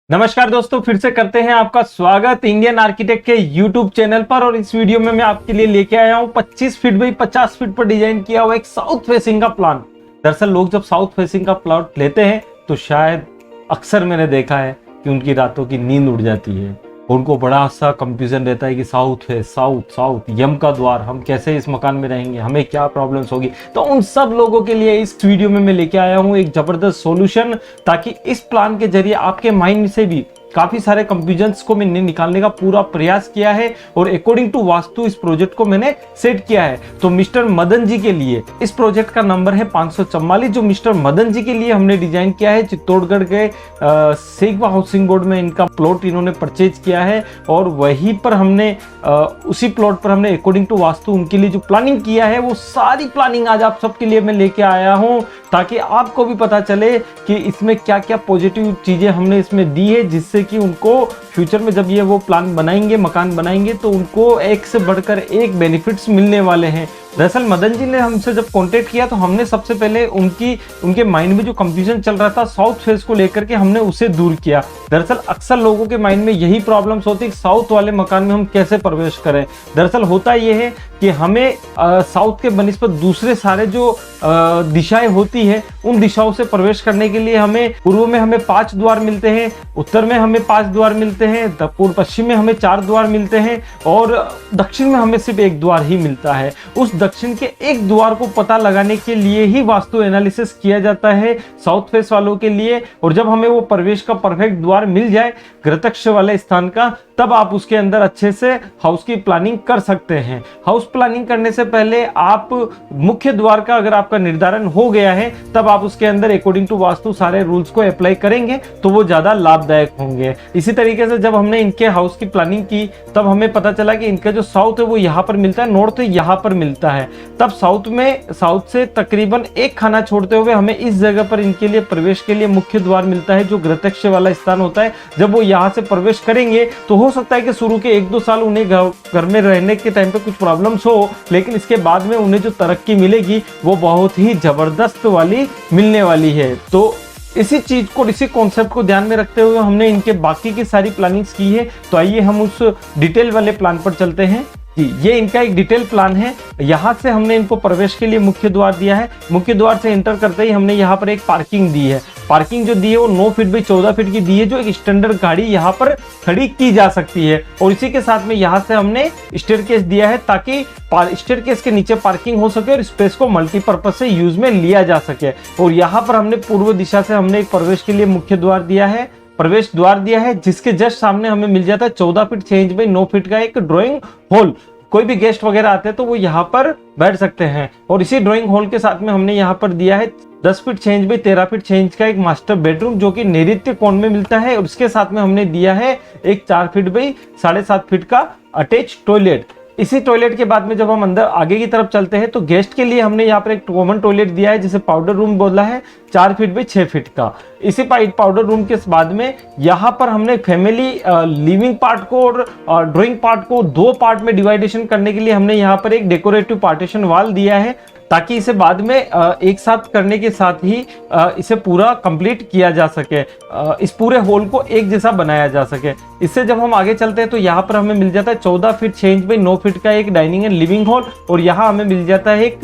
नमस्कार दोस्तों, फिर से करते हैं आपका स्वागत इंडियन आर्किटेक्ट के यूट्यूब चैनल पर। और इस वीडियो में मैं आपके लिए लेके आया हूं 25 फीट बाई 50 फीट पर डिजाइन किया हुआ एक साउथ फेसिंग का प्लान। दरअसल लोग जब साउथ फेसिंग का प्लॉट लेते हैं तो शायद अक्सर मैंने देखा है कि उनकी रातों की नींद उड़ जाती है। उनको बड़ा सा कंफ्यूजन रहता है कि साउथ है, साउथ साउथ यम का द्वार, हम कैसे इस मकान में रहेंगे, हमें क्या प्रॉब्लम्स होगी। तो उन सब लोगों के लिए इस वीडियो में मैं लेके आया हूँ एक जबरदस्त सॉल्यूशन, ताकि इस प्लान के जरिए आपके माइंड से भी काफी सारे कंफ्यूजन्स को मैंने निकालने का पूरा प्रयास किया है और अकॉर्डिंग टू वास्तु इस प्रोजेक्ट को मैंने सेट किया है। तो मिस्टर मदन जी के लिए इस प्रोजेक्ट का नंबर है 544, जो मिस्टर मदन जी के लिए हमने डिजाइन किया है। चित्तौड़गढ़ के सेगवा हाउसिंग बोर्ड में इनका प्लॉट इन्होंने परचेज किया है और वहीं पर हमने उसी प्लॉट पर हमने अकॉर्डिंग टू वास्तु उनके लिए जो प्लानिंग किया है वो सारी प्लानिंग आज आप सबके लिए मैं लेके आया हूं, ताकि आपको भी पता चले कि इसमें क्या क्या पॉजिटिव चीजें हमने इसमें दी है, जिससे कि उनको फ्यूचर में जब ये वो प्लान बनाएंगे, मकान बनाएंगे, तो उनको एक से बढ़कर एक बेनिफिट्स मिलने वाले हैं। दरअसल मदन जी ने हमसे जब कांटेक्ट किया तो हमने सबसे पहले उनके माइंड में जो कंफ्यूजन चल रहा था साउथ फेस को लेकर के, हमने उसे दूर किया। दरअसल अक्सर लोगों के माइंड में यही प्रॉब्लम्स होती है कि साउथ वाले मकान में हम कैसे प्रवेश करें। दरअसल होता यह है कि हमें साउथ के बनिस्बत दूसरे सारे जो दिशाएं होती है उन दिशाओं से प्रवेश करने के लिए हमें पूर्व में हमें 5 द्वार मिलते हैं, उत्तर में हमें 5 द्वार मिलते हैं, पूर्व पश्चिम में हमें 4 द्वार मिलते हैं और दक्षिण में हमें सिर्फ 1 द्वार ही मिलता है। उस दक्षिण के एक द्वार को पता लगाने के लिए ही वास्तु एनालिसिस किया जाता है साउथ फेस वालों के लिए। और जब हमें वो प्रवेश का परफेक्ट द्वार मिल जाए गृहतक्ष वाले स्थान का, तब आप उसके अंदर अच्छे से हाउस की प्लानिंग कर सकते हैं। हाउस प्लानिंग करने से पहले आप मुख्य द्वार का अगर आपका निर्धारण हो गया है, तब आप उसके अंदर अकॉर्डिंग टू वास्तु सारे रूल्स को अप्लाई करेंगे तो वो ज्यादा लाभदायक होंगे। इसी तरीके से जब हमने इनके हाउस की प्लानिंग की तब हमें पता चला कि इनका जो साउथ है वो यहाँ पर मिलता है, नॉर्थ यहाँ पर मिलता है। तब साउथ से तकरीबन एक खाना छोड़ते हुए हमें इस जगह पर इनके लिए प्रवेश के लिए मुख्य द्वार मिलता है, जो गृहतक्ष वाला स्थान होता है। जब वो यहाँ से प्रवेश करेंगे तो हो सकता है कि शुरू के 1-2 साल उन्हें घर में रहने के टाइम पे कुछ प्रॉब्लम्स हो, लेकिन इसके बाद में उन्हें जो तरक्की मिलेगी वो बहुत ही जबरदस्त वाली मिलने वाली है। तो इसी चीज को, इसी कॉन्सेप्ट को ध्यान में रखते हुए हमने इनके बाकी की सारी प्लानिंग्स की है। तो आइए हम उस डिटेल वाले प्लान पर चलते हैं। जी, ये इनका एक डिटेल प्लान है। यहाँ से हमने इनको प्रवेश के लिए मुख्य द्वार दिया है। मुख्य द्वार से एंटर करते ही हमने यहाँ पर एक पार्किंग दी है। पार्किंग जो दी है वो 9 फीट बाई 14 फीट की दी है, जो एक स्टैंडर्ड गाड़ी यहाँ पर खड़ी की जा सकती है। और इसी के साथ में यहाँ से हमने स्टेयरकेस दिया है, ताकि स्टेयरकेस के नीचे पार्किंग हो सके और स्पेस को मल्टीपर्पज से यूज में लिया जा सके। और यहाँ पर हमने पूर्व दिशा से हमने एक प्रवेश के लिए मुख्य द्वार दिया है, प्रवेश द्वार दिया है, जिसके जस्ट सामने हमें मिल जाता है 14 फीट 6 इंच बाई 9 फीट का एक ड्राइंग हॉल। कोई भी गेस्ट वगैरह आते हैं तो वो यहाँ पर बैठ सकते हैं। और इसी ड्राइंग हॉल के साथ में हमने यहाँ पर दिया है 10 feet 6 inch by 13 feet 6 inch का एक मास्टर बेडरूम, जो कि नैऋत्य कोण में मिलता है। और उसके साथ में हमने दिया है एक 4 फीट बाई 7.5 फीट का अटैच टॉयलेट। इसी टॉयलेट के बाद में जब हम अंदर आगे की तरफ चलते हैं तो गेस्ट के लिए हमने यहाँ पर एक कॉमन टॉयलेट दिया है, जिसे पाउडर रूम बोला है, 4 फीट बाई 6 फीट का। इसी पाउडर रूम के बाद में यहाँ पर हमने फैमिली लिविंग पार्ट को और ड्राइंग पार्ट को 2 पार्ट में डिवाइडेशन करने के लिए हमने यहाँ पर एक डेकोरेटिव पार्टीशन वॉल दिया है, ताकि इसे बाद में एक साथ करने के साथ ही इसे पूरा कंप्लीट किया जा सके, इस पूरे हॉल को एक जैसा बनाया जा सके। इससे जब हम आगे चलते हैं तो यहाँ पर हमें मिल जाता है 14 फीट 6 इंच बाई 9 फीट का एक डाइनिंग एंड लिविंग हॉल। और यहाँ हमें मिल जाता है एक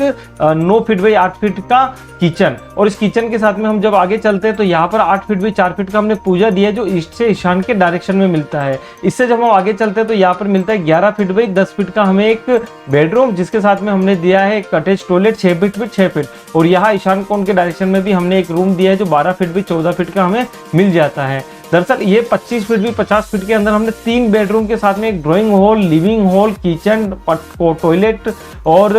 9 फीट बाई 8 फीट का किचन। और इस किचन के साथ में हम जब आगे चलते हैं तो यहाँ पर 8 फीट बाई 4 फीट का हमने पूजा दिया है, जो ईस्ट से ईशान के डायरेक्शन में मिलता है। इससे जब हम आगे चलते हैं तो यहाँ पर मिलता है 11 फीट बाई 10 फीट का हमें एक बेडरूम, जिसके साथ में हमने दिया है एक attach toilet 6 feet by 6 feet. और यहाँ ईशान कोण के डायरेक्शन में भी हमने एक रूम दिया है, जो 12 फीट बाई 14 फीट का हमें मिल जाता है। दरअसल ये 25 फीट बाई 50 फीट के अंदर हमने 3 बेडरूम के साथ में एक drawing hall, living hall, kitchen, toilet और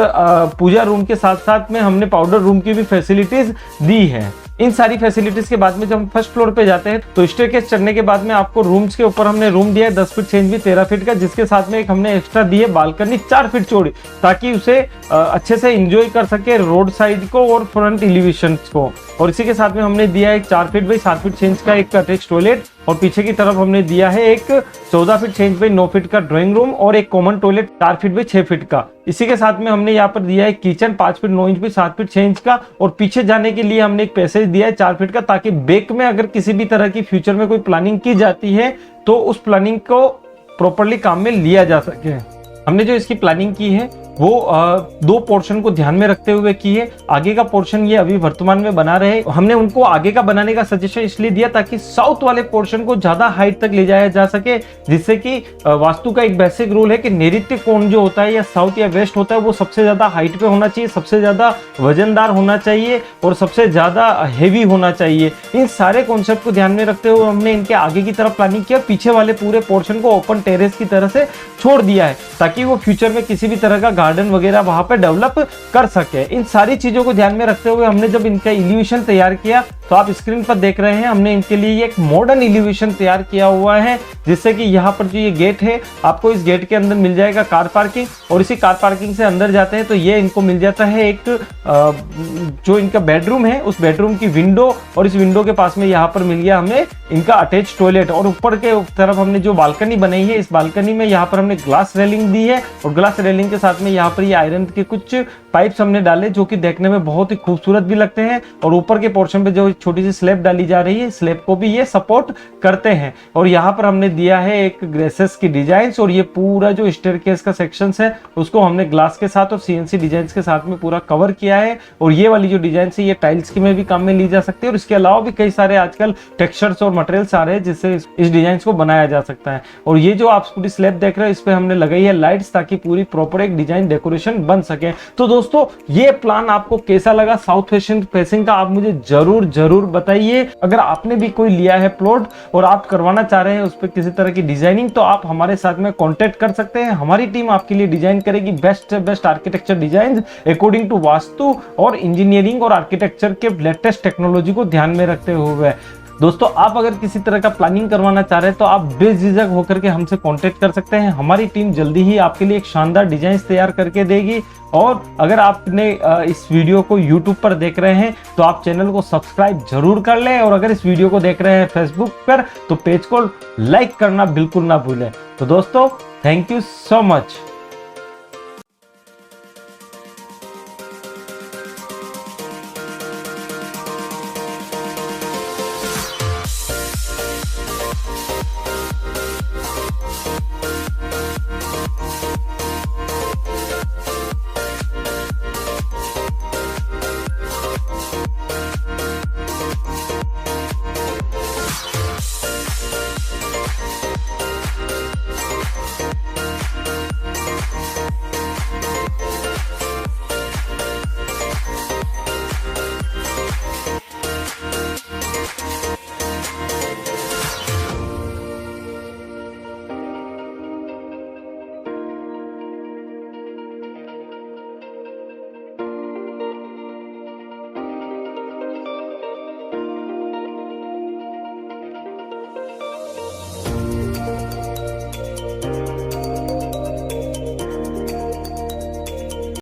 पूजा रूम के साथ साथ में हमने पाउडर रूम की भी फैसिलिटीज दी है। इन सारी फैसिलिटीज के बाद में जब हम फर्स्ट फ्लोर पे जाते हैं तो स्टेयरकेस चढ़ने के बाद में आपको रूम्स के ऊपर हमने रूम दिया है 10 फीट 6 इंच बाई 13 फीट का, जिसके साथ में एक हमने एक्स्ट्रा दी है बालकनी 4 फीट चौड़ी, ताकि उसे अच्छे से एंजॉय कर सके रोड साइड को और फ्रंट एलिवेशन को। और इसी के साथ में हमने दिया है 4 फीट बाई 7 फीट 6 इंच का एक अटैच टॉयलेट, और पीछे की तरफ हमने दिया है एक 14 फीट 6 इंच बाई 9 फीट का ड्राइंग रूम और एक common toilet 4 feet by 6 feet का। इसी के साथ में हमने यहाँ पर दिया है kitchen 5 feet 9 inch by 7 feet 6 inch का, और पीछे जाने के लिए हमने एक पैसेज दिया है 4 फीट का, ताकि बैक में अगर किसी भी तरह की फ्यूचर में कोई प्लानिंग की जाती है तो उस प्लानिंग को प्रॉपरली काम में लिया जा सके। हमने जो इसकी प्लानिंग की है वो 2 पोर्शन को ध्यान में रखते हुए की है। आगे का पोर्शन ये अभी वर्तमान में बना रहे, हमने उनको आगे का बनाने का सजेशन इसलिए दिया ताकि साउथ वाले पोर्शन को ज्यादा हाइट तक ले जाया जा सके, जिससे कि वास्तु का एक बेसिक रूल है कि नैऋत्य कोण जो होता है या साउथ या वेस्ट होता है वो सबसे ज्यादा हाइट पे होना चाहिए, सबसे ज्यादा वजनदार होना चाहिए और सबसे ज्यादा हेवी होना चाहिए। इन सारे कॉन्सेप्ट को ध्यान में रखते हुए हमने इनके आगे की तरफ प्लानिंग किया, पीछे वाले पूरे पोर्शन को ओपन टेरेस की तरह से छोड़ दिया है ताकि वो फ्यूचर में किसी भी तरह का गार्डन वगैरह वहां पे डेवलप कर सके। इन सारी चीजों को ध्यान में रखते हुए हमने जब इनका एलिवेशन तैयार किया तो आप स्क्रीन पर देख रहे हैं, हमने इनके लिए एक मॉडर्न एलिवेशन तैयार किया हुआ है, जिससे कि यहाँ पर जो ये गेट है आपको इस गेट के अंदर मिल जाएगा कार पार्किंग, और इसी कार पार्किंग से अंदर जाते हैं तो ये इनको मिल जाता है एक जो इनका बेडरूम है उस बेडरूम की विंडो, और इस विंडो के पास में यहाँ पर मिल गया हमें इनका अटैच टॉयलेट। और ऊपर के तरफ हमने जो बालकनी बनाई है, इस बालकनी में यहाँ पर हमने ग्लास रेलिंग दी है, और ग्लास रेलिंग के साथ में यहाँ पर ये आयरन के कुछ पाइप्स हमने डाले जो कि देखने में बहुत ही खूबसूरत भी लगते हैं, और ऊपर के पोर्शन पे जो छोटी सी स्लैब डाली जा रही है स्लैब को भी ये सपोर्ट करते हैं। और यहाँ पर हमने दिया है एक ग्रेसेस की डिजाइन, और ये पूरा जो स्टेयरकेस का सेक्शन है उसको हमने ग्लास के साथ और सीएनसी डिजाइन के साथ में पूरा कवर किया है, और ये वाली जो डिजाइन है ये टाइल्स की में भी काम में ली जा सकती है, और इसके अलावा भी कई सारे आजकल टेक्सचर्स और मटेरियल्स आ रहे हैं जिससे इस डिजाइन को बनाया जा सकता है। और ये जो आप पूरी स्लैब देख रहे हो इस पे हमने लगाई है लाइट्स ताकि पूरी प्रॉपर एक डिजाइन डेकोरेशन बन सके। तो दोस्तों ये प्लान आपको कैसा लगा साउथ फेसिंग का, आप मुझे जरूर बताइए। अगर आपने भी कोई लिया है प्लॉट और आप करवाना चाह रहे हैं उस पर किसी तरह की डिजाइनिंग, तो आप हमारे साथ में कांटेक्ट कर सकते हैं। हमारी टीम आपके लिए डिजाइन करेगी best architecture design according to Vastu और इंजीनियरिंग और आर्किटेक्चर के लेटेस्ट टेक्नोलॉजी को ध्यान में रखते हुए। दोस्तों आप अगर किसी तरह का प्लानिंग करवाना चाह रहे हैं तो आप बेझिझक होकर के हमसे कांटेक्ट कर सकते हैं। हमारी टीम जल्दी ही आपके लिए एक शानदार डिजाइन तैयार करके देगी। और अगर आपने इस वीडियो को YouTube पर देख रहे हैं तो आप चैनल को सब्सक्राइब जरूर कर लें, और अगर इस वीडियो को देख रहे हैं फेसबुक पर तो पेज को लाइक करना बिल्कुल ना भूलें। तो दोस्तों थैंक यू सो मच।